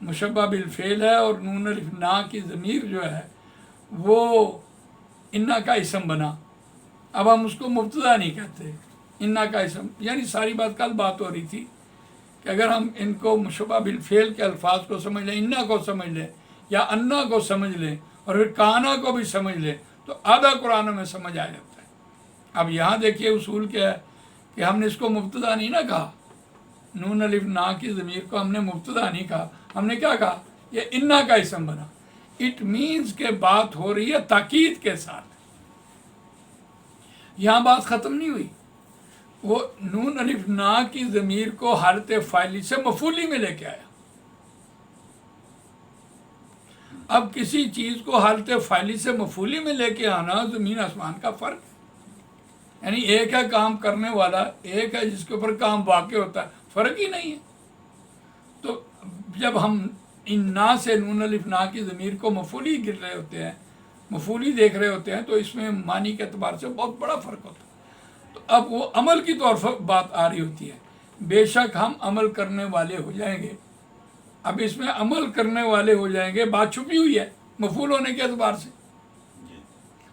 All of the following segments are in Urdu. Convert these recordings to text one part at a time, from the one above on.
مشبہ بالفعل ہے اور نون الف نا کی ضمیر جو ہے وہ انا کا اسم بنا. اب ہم اس کو مبتدا نہیں کہتے, انا کا اسم. یعنی ساری بات کل بات ہو رہی تھی کہ اگر ہم ان کو مشبہ بالفعل کے الفاظ کو سمجھ لیں, انا کو سمجھ لیں یا انا کو سمجھ لیں اور پھر کانا کو بھی سمجھ لیں تو آدھا قرآن میں سمجھ آ جاتا ہے. اب یہاں دیکھیے اصول کیا ہے کہ ہم نے اس کو مبتدا نہیں نہ کہا, نون الف نا کی ضمیر کو ہم نے مبتدا نہیں کہا, ہم نے کیا کہا, یہ انا کا اسم بنا. اٹ مینز کہ بات ہو رہی ہے تاکید کے ساتھ. یہاں بات ختم نہیں ہوئی, وہ نون الف نا کی ضمیر کو حالت فاعلی سے مفعولی میں لے کے آیا. اب کسی چیز کو حالت فاعلی سے مفعولی میں لے کے آنا زمین آسمان کا فرق ہے. یعنی ایک ہے کام کرنے والا, ایک ہے جس کے اوپر کام واقع ہوتا ہے, فرق ہی نہیں ہے. تو جب ہم ان نا سے نون الف نا کی ضمیر کو مفعولی گر رہے ہوتے ہیں, مفعولی دیکھ رہے ہوتے ہیں, تو اس میں معنی کے اعتبار سے بہت بڑا فرق ہوتا ہے. تو اب وہ عمل کی طور پر بات آ رہی ہوتی ہے. بے شک ہم عمل کرنے والے ہو جائیں گے. اب اس میں عمل کرنے والے ہو جائیں گے بات چھپی ہوئی ہے مفعول ہونے کے اعتبار سے.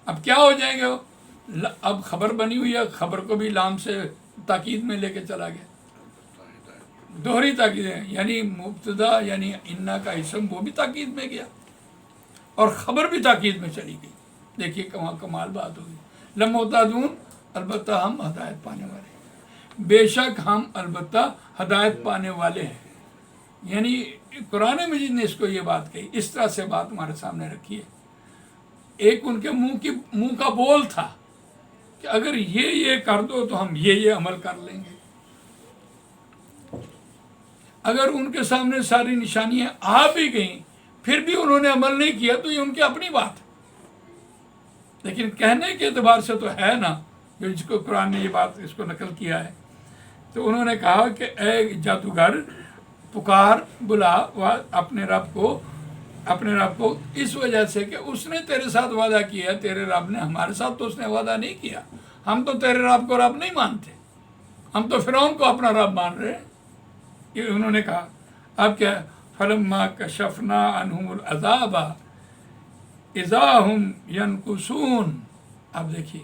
اب کیا ہو جائیں گے وہ, اب خبر بنی ہوئی ہے, خبر کو بھی لام سے تاکید میں لے کے چلا گیا, دوہری تاکید ہے. یعنی مبتدا یعنی انا کا اسم وہ بھی تاکید میں گیا اور خبر بھی تاکید میں چلی گئی. دیکھیے کمال بات ہوگی. لمحتادون, البتہ ہم ہدایت پانے والے ہیں. بے شک ہم البتہ ہدایت پانے والے ہیں. یعنی قرآن مجید نے اس کو یہ بات کہی, اس طرح سے بات ہمارے سامنے رکھی ہے. ایک ان کے منہ کا بول تھا کہ اگر یہ کر دو تو ہم یہ عمل کر لیں گے. اگر ان کے سامنے ساری نشانیاں آ بھی گئیں پھر بھی انہوں نے عمل نہیں کیا تو یہ ان کی اپنی بات ہے. لیکن کہنے کے اعتبار سے تو ہے نا, جو جس کو قرآن نے یہ بات اس کو نقل کیا ہے. تو انہوں نے کہا کہ اے جادوگر پکار بلا اپنے رب کو اس وجہ سے کہ اس نے تیرے ساتھ وعدہ کیا ہے. تیرے رب نے ہمارے ساتھ تو اس نے وعدہ نہیں کیا. ہم تو تیرے رب کو رب نہیں مانتے, ہم تو فرعون کو اپنا رب مان رہے ہیں. یہ انہوں نے کہا. اب کیا, فلما کشفنا عنہم العذاب اذا ہم ینکثون. اب دیکھیے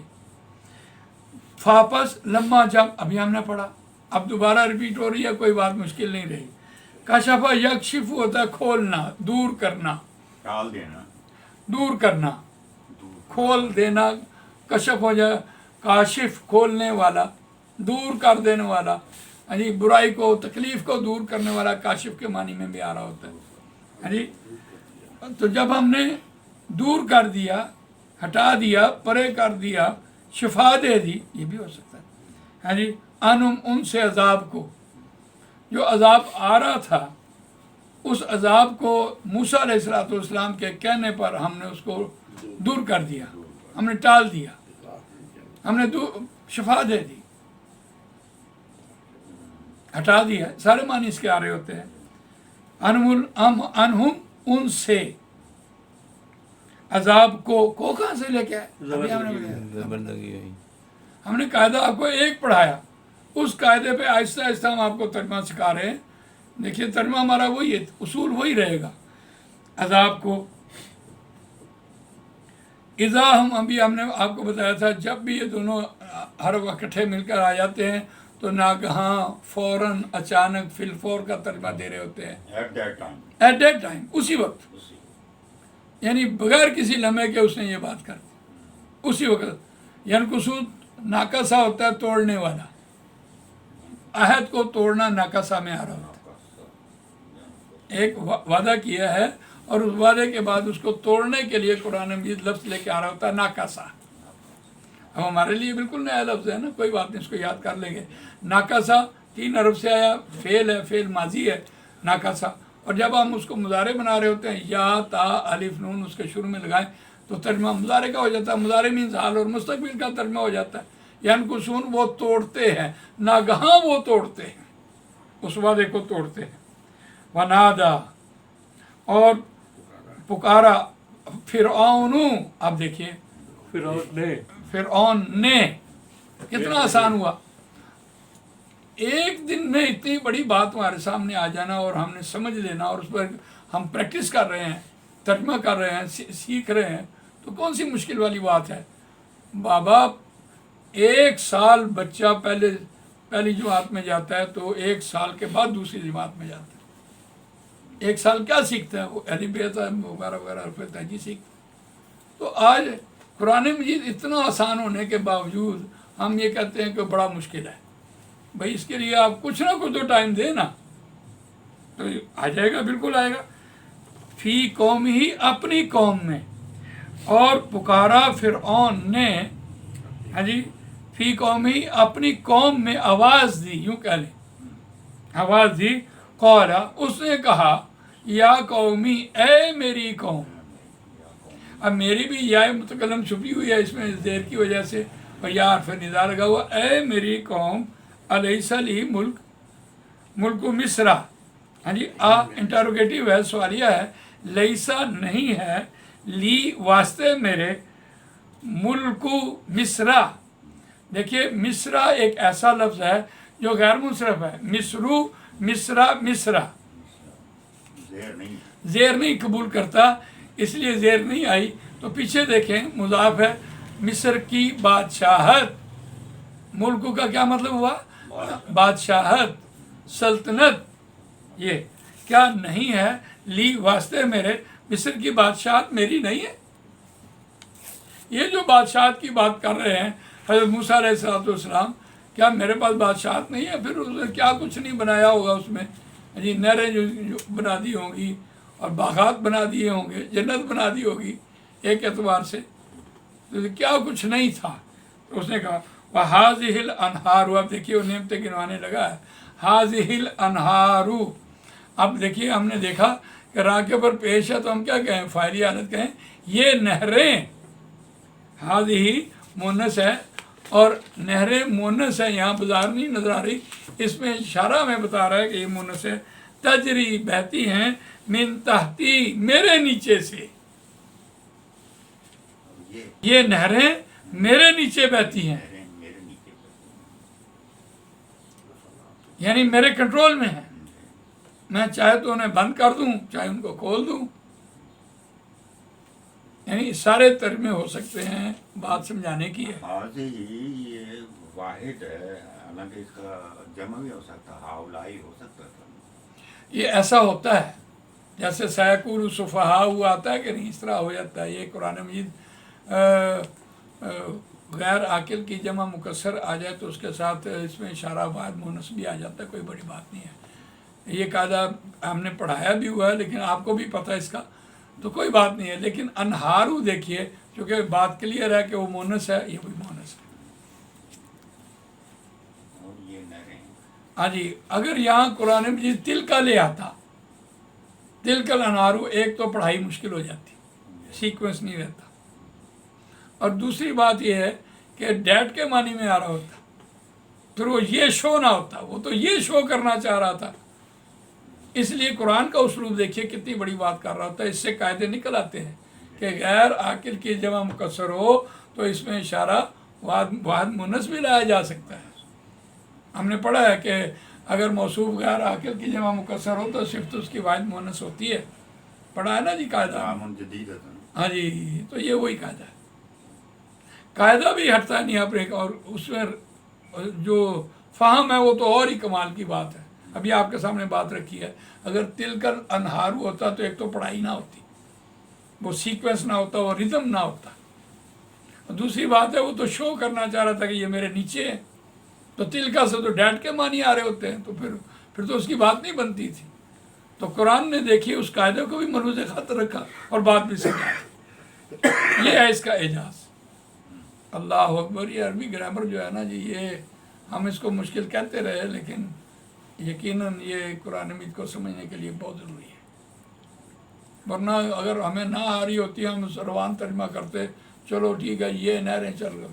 فاپس لما, جب ابھی ہم نے پڑھا, اب دوبارہ ریپیٹ ہو رہی ہے, کوئی بات مشکل نہیں رہی. کشفہ یکشف ہوتا ہے کھولنا, دور کرنا, ٹال دینا, دور کرنا, کھول دینا. کشف ہو جائے, کاشف کھولنے والا, دور کر دینے والا. یعنی برائی کو, تکلیف کو دور کرنے والا کاشف کے معنی میں بھی آ رہا ہوتا ہے. جی تو جب ہم نے دور کر دیا, ہٹا دیا, پرے کر دیا, شفا دے دی, یہ بھی ہو سکتا ہے. ہاں جی, انہم ان سے عذاب کو, جو عذاب آ رہا تھا اس عذاب کو موسیٰ علیہ السلام کے کہنے پر ہم نے اس کو دور کر دیا, ہم نے ٹال دیا, ہم نے شفا دے دی, ہٹا دیا. سارے معنی اس کے آ رہے ہوتے ہیں. انہم ان سے, عذاب کو کہاں سے لے کے آئے, ہم نے قاعدہ آپ کو ایک پڑھایا, اس قاعدے پہ آہستہ آہستہ ہم آپ کو ترجمہ سکھا رہے ہیں. دیکھیے ترجمہ ہمارا وہی ہے, اصول وہی رہے گا. عذاب کو اذا ابھی ہم نے آپ کو بتایا تھا, جب بھی یہ دونوں ہر وقت اکٹھے مل کر آ جاتے ہیں تو ناگہاں, فوراً, اچانک, فی الفور کا ترجمہ دے رہے ہوتے ہیں. ایٹ دیٹ ٹائم, اسی وقت, یعنی بغیر کسی لمحے کے اس نے یہ بات کر دی اسی وقت. یعنی قصود ناقصہ ہوتا ہے توڑنے والا, عہد کو توڑنا ناقصہ میں آ رہا ہوتا ہے. ایک وعدہ کیا ہے اور اس وعدے کے بعد اس کو توڑنے کے لیے قرآن مجید لفظ لے کے آ رہا ہوتا ہے ناقصہ. اب ہمارے لیے بالکل نیا لفظ ہے نا, کوئی بات نہیں, اس کو یاد کر لیں گے. ناقصہ 3 حرف سے آیا, فعل ہے, فعل ماضی ہے ناقصہ. اور جب ہم اس کو مضارع بنا رہے ہوتے ہیں, یا تا الف نون اس کے شروع میں لگائیں تو ترجمہ مضارع کا ہو جاتا ہے. مضارع مینز حال اور مستقبل کا ترجمہ ہو جاتا ہے. ینکثون, وہ توڑتے ہیں, ناگہاں وہ توڑتے ہیں, اس وعدے کو توڑتے ہیں. ونادا, اور پکارا فرعون. اب دیکھیے فرعون نے, کتنا آسان ہوا. ایک دن میں اتنی بڑی بات ہمارے سامنے آ جانا اور ہم نے سمجھ لینا اور اس پر ہم پریکٹس کر رہے ہیں، ترجمہ کر رہے ہیں، سیکھ رہے ہیں، تو کون سی مشکل والی بات ہے؟ بابا 1 سال بچہ پہلی جماعت میں جاتا ہے تو 1 سال کے بعد دوسری جماعت میں جاتا ہے۔ 1 سال کیا سیکھتا ہے؟ وہ الف ب وغیرہ وغیرہ حرف تہجی سیکھتا ہے۔ تو آج قرآن مجید اتنا آسان ہونے کے باوجود ہم یہ کہتے ہیں کہ بڑا مشکل ہے۔ بھائی اس کے لیے آپ کچھ نہ کچھ تو ٹائم دیں نا، تو آ جائے گا، بالکل آئے گا۔ فی قوم ہی، اپنی قوم میں، اور پکارا فرعون نے، ہاں جی، فی قوم ہی، اپنی قوم میں آواز دی، یوں کہہ لیں، آواز دی، قولا، اس نے کہا، یا قومی، اے میری قوم۔ اب میری بھی یا متکلم چھپی ہوئی ہے اس میں زیر کی وجہ سے، اور یا حرف ندا لگا ہوا، اے میری قوم، الیس لی ملک مصر، ہاں جی، انٹروگیٹو ہے، سوالیہ ہے، لیسا نہیں ہے، لی واسطے میرے، ملک مصر۔ دیکھیے مصرا ایک ایسا لفظ ہے جو غیر منصرف ہے، مصرو، مصرا زیر نہیں قبول کرتا، اس لیے زیر نہیں آئی۔ تو پیچھے دیکھیں مضاف ہے، مصر کی بادشاہت، ملک کا کیا مطلب ہوا؟ بادشاہت، سلطنت۔ یہ کیا نہیں ہے، لی واسطے میرے، مصر کی بادشاہت میری نہیں ہے؟ یہ جو بادشاہت کی بات کر رہے ہیں حضرت موسیٰ علیہ السلام، کیا میرے پاس بادشاہت نہیں ہے؟ پھر اس نے کیا کچھ نہیں بنایا ہوگا اس میں، جی نہریں جو بنا دی ہوں گی، اور باغات بنا دیے ہوں گے، جنت بنا دی ہوگی ایک اعتبار سے، تو کیا کچھ نہیں تھا۔ تو اس نے کہا وَهَذِهِ الْأَنْهَارُ، اب دیکھیے وہ نعمتیں گنوانے لگا ہے، هَذِهِ الْأَنْهَارُ۔ اب دیکھیے ہم نے دیکھا کہ راہ کے اوپر پیش ہے تو ہم کیا کہیں؟ فاعلی حالت کہیں، یہ نہریں، هَذِهِ مونس ہے، اور نہریں مونس ہے، یہاں بازار نہیں نظر آ رہی، اس میں اشارہ میں بتا رہا ہے کہ یہ مونس ہے، تجری بہتی ہیں، من تحتی، میرے نیچے سے، یہ نہریں میرے نیچے بہتی ہیں، یعنی میرے کنٹرول میں ہیں، میں چاہے تو انہیں بند کر دوں، چاہے ان کو کھول دوں، یعنی سارے ترجمے ہو سکتے ہیں، بات سمجھانے کی ہے۔ یہ واحد ہے، حالانکہ اس کا جمع بھی ہو سکتا ہے، ہاؤلائی ہو سکتا تھا۔ یہ ایسا ہوتا ہے جیسے سیکول صفحا ہوا آتا ہے کہ نہیں، اس طرح ہو جاتا ہے۔ یہ قرآن مجید غیر عاقل کی جمع مکسر آ جائے تو اس کے ساتھ اس میں اشارہ واحد مونس بھی آ جاتا ہے، کوئی بڑی بات نہیں ہے۔ یہ قاعدہ ہم نے پڑھایا بھی ہوا ہے، لیکن آپ کو بھی پتہ ہے اس کا، تو کوئی بات نہیں ہے۔ لیکن انہارو دیکھیے، چونکہ بات کلیئر ہے کہ وہ مونس ہے، یہ بھی مونس ہے۔ اور یہ نہریں، ہاں جی، اگر یہاں قرآن مجید تل کا لے آتا، تل کا انہارو، ایک تو پڑھائی مشکل ہو جاتی، سیکوینس نہیں رہتا، اور دوسری بات یہ ہے کہ ڈیٹ کے معنی میں آ رہا ہوتا، پھر وہ یہ شو نہ ہوتا، وہ تو یہ شو کرنا چاہ رہا تھا۔ اس لیے قرآن کا اسلوب دیکھیے کتنی بڑی بات کر رہا ہوتا ہے، اس سے قاعدے نکل آتے ہیں کہ غیر عاقل کی جمع مکسر ہو تو اس میں اشارہ واحد مونس بھی لایا جا سکتا ہے۔ ہم نے پڑھا ہے کہ اگر موصوف غیر عاقل کی جمع مکسر ہو تو صرف اس کی واحد مونس ہوتی ہے، پڑھا ہے نا جی قاعدہ؟ تعامل جدید ہے۔ ہاں جی، تو یہ وہی قاعدہ ہے، قاعدہ بھی ہٹتا نہیں آپ، اور اس میں جو فہم ہے وہ تو اور ہی کمال کی بات ہے۔ ابھی آپ کے سامنے بات رکھی ہے، اگر تل کر انہار ہوتا تو ایک تو پڑھائی نہ ہوتی، وہ سیکوینس نہ ہوتا، وہ ردم نہ ہوتا، اور دوسری بات ہے وہ تو شو کرنا چاہ رہا تھا کہ یہ میرے نیچے ہے، تو تل کا سے تو ڈیٹ کے معنی آ رہے ہوتے ہیں، تو پھر تو اس کی بات نہیں بنتی تھی۔ تو قرآن نے دیکھیے اس قاعدے کو بھی ملحوظ خط رکھا اور بات بھی سمجھا۔ یہ ہے اس کا اعجاز۔ اللہ اکبر۔ یہ عربی گرامر جو ہے نا جی، یہ ہم اس کو مشکل کہتے رہے، لیکن یقیناً یہ قرآن مجید کو سمجھنے کے لیے بہت ضروری ہے، ورنہ اگر ہمیں نہ آ رہی ہوتی ہم روان ترجمہ کرتے، چلو ٹھیک ہے یہ نہریں چل گئے،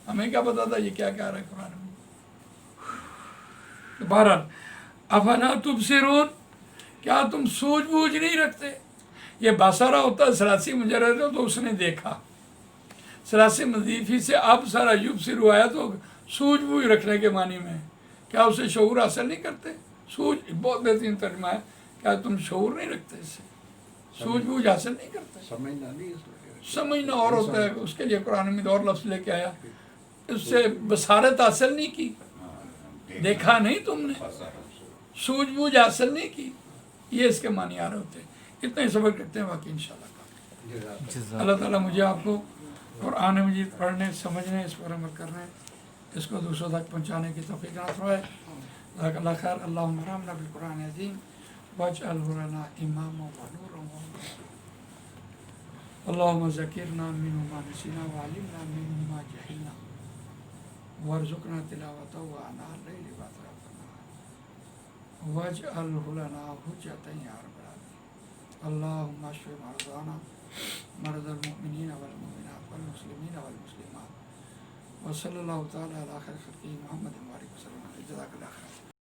ہمیں کیا پتا تھا یہ کیا کہہ رہا ہے قرآن مجید۔ بہرحال، افلا تبصرون، کیا تم سوچ بوجھ نہیں رکھتے؟ یہ بصرہ ہوتا ہے ثلاثی مجرد ہے تو اس نے دیکھا، ثلاثی مضیفی سے اب سارا یبصر ہوا ہے تو سوچ بوجھ رکھنے کے معنی میں، کیا اسے شعور حاصل نہیں کرتے؟ سوچ بہت بہترین ترجمہ ہے، کیا تم شعور نہیں رکھتے؟ اس سے سوچ بوجھ حاصل نہیں کرتے؟ سمجھنا نہیں اس میں سمجھنا اور ہوتا ہے، اس کے لیے قرآن میں اور لفظ لے کے آیا، اس سے بصارت حاصل نہیں کی، دیکھا نہیں تم نے، سوچ بوجھ حاصل نہیں کی، یہ اس کے معنی آ رہے ہوتے ہیں۔ اتنا ہی سبق رکھتے ہیں، باقی انشاءاللہ اللہ تعالیٰ مجھے آپ کو قرآن مجید پڑھنے، سمجھنے، اس پر عمل کرنے، اس کو دوسروں تک پہنچانے کی توفیق عطا فرمائے۔ جزاک اللہ خیر۔ اللہم ارحمنا بالقرآن العظیم واجعلہ لنا اماما ونورا وہدى۔ اللہم ذکرنا منہ ما نسینا وعلمنا منہ ما جہلنا وارزقنا تلاوتہ آناء اللیل واطراف النہار واجعلہ لنا حجۃ یا رب العالمین۔ اللہم اشف مرضانا مرضى المؤمنین والمؤمنات والمسلمین والمسلمات وصلی اللہ تعالی علی خیر خلقہ محمد